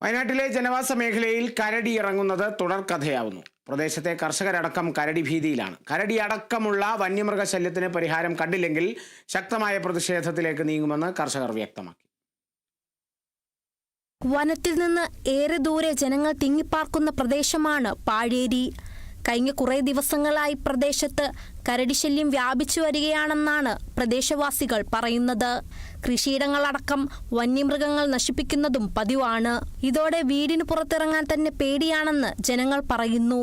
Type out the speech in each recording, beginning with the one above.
വയനാട്ടിലെ ജനവാസ മേഖലയിൽ കരടി ഇറങ്ങുന്നത് തുടർക്കഥയാവുന്നു. പ്രദേശത്തെ കർഷകരടക്കം കരടി ഭീതിയിലാണ്. കരടി അടക്കമുള്ള വന്യമൃഗശല്യത്തിന് പരിഹാരം കണ്ടില്ലെങ്കിൽ ശക്തമായ പ്രതിഷേധത്തിലേക്ക് നീങ്ങുമെന്ന് കർഷകർ വ്യക്തമാക്കി. വനത്തിൽ നിന്ന് ഏറെ ദൂരെ ജനങ്ങൾ തിങ്ങിപ്പാർക്കുന്ന പ്രദേശമാണ് പാഴേരി. കഴിഞ്ഞ കുറേ ദിവസങ്ങളായി പ്രദേശത്ത് കരടിശല്യം വ്യാപിച്ചു വരികയാണെന്നാണ് പ്രദേശവാസികൾ പറയുന്നത്. കൃഷിയിടങ്ങളടക്കം വന്യമൃഗങ്ങൾ നശിപ്പിക്കുന്നതും പതിവാണ്. ഇതോടെ വീടിന് പുറത്തിറങ്ങാൻ തന്നെ പേടിയാണെന്ന് ജനങ്ങൾ പറയുന്നു.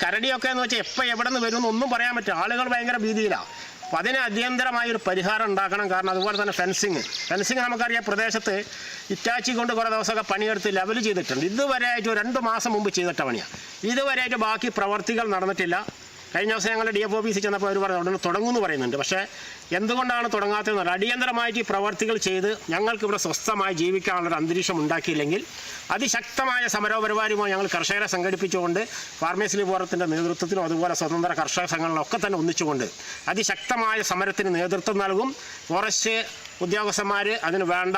കരടിയൊക്കെ എന്ന് വെച്ചാൽ എപ്പോൾ എവിടെ നിന്ന് വരും ഒന്നും പറയാൻ പറ്റും. ആളുകൾ ഭയങ്കര ഭീതിയിലാണ്. അപ്പോൾ അതിന് അടിയന്തരമായൊരു പരിഹാരം ഉണ്ടാക്കണം. കാരണം അതുപോലെ തന്നെ ഫെൻസിങ് നമുക്കറിയാം, പ്രദേശത്ത് ഇറ്റാച്ചി കൊണ്ട് കുറേ ദിവസമൊക്കെ പണിയെടുത്ത് ലെവൽ ചെയ്തിട്ടുണ്ട്. ഇതുവരെയായിട്ട് 2 മാസം മുമ്പ് ചെയ്തിട്ട പണിയാണ്. ഇതുവരെയായിട്ട് ബാക്കി പ്രവർത്തികൾ നടന്നിട്ടില്ല. കഴിഞ്ഞ ദിവസം ഞങ്ങൾ DF ഓഫീസിൽ ചെന്നപ്പോൾ അവർ പറഞ്ഞു അവിടെ തുടങ്ങുമെന്ന് പറയുന്നുണ്ട്. പക്ഷേ എന്തുകൊണ്ടാണ് തുടങ്ങാത്തതെന്ന് അടിയന്തരമായിട്ട് ഈ പ്രവർത്തികൾ ചെയ്ത് ഞങ്ങൾക്കിവിടെ സ്വസ്ഥമായി ജീവിക്കാനുള്ളൊരു അന്തരീക്ഷം ഉണ്ടാക്കിയില്ലെങ്കിൽ അതിശക്തമായ സമരപരിപാടിയുമായി ഞങ്ങൾ കർഷകരെ സംഘടിപ്പിച്ചുകൊണ്ട് ഫാർമേഴ്സ് ഫോറത്തിൻ്റെ നേതൃത്വത്തിലും അതുപോലെ സ്വതന്ത്ര കർഷക സംഘടനകളൊക്കെ തന്നെ ഒന്നിച്ചുകൊണ്ട് അതിശക്തമായ സമരത്തിന് നേതൃത്വം നൽകും. ഫോറസ്റ്റ് ഉദ്യോഗസ്ഥന്മാർ അതിന് വേണ്ട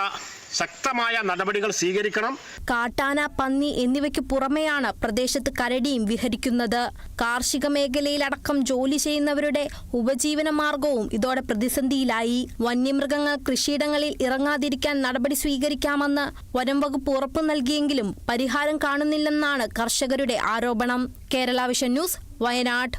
ശക്തമായ നടപടികൾ സ്വീകരിക്കണം. കാട്ടാന, പന്നി എന്നിവയ്ക്ക് പുറമെയാണ് പ്രദേശത്ത് കരടിയും വിഹരിക്കുന്നത്. കാർഷിക മേഖലയിലടക്കം ജോലി ചെയ്യുന്നവരുടെ ഉപജീവന മാർഗവും ഇതോടെ പ്രതിസന്ധിയിലായി. വന്യമൃഗങ്ങൾ കൃഷിയിടങ്ങളിൽ ഇറങ്ങാതിരിക്കാൻ നടപടി സ്വീകരിക്കാമെന്ന് വനം വകുപ്പ് ഉറപ്പു നൽകിയെങ്കിലും പരിഹാരം കാണുന്നില്ലെന്നാണ് കർഷകരുടെ ആരോപണം. Kerala vision news, Wayanad.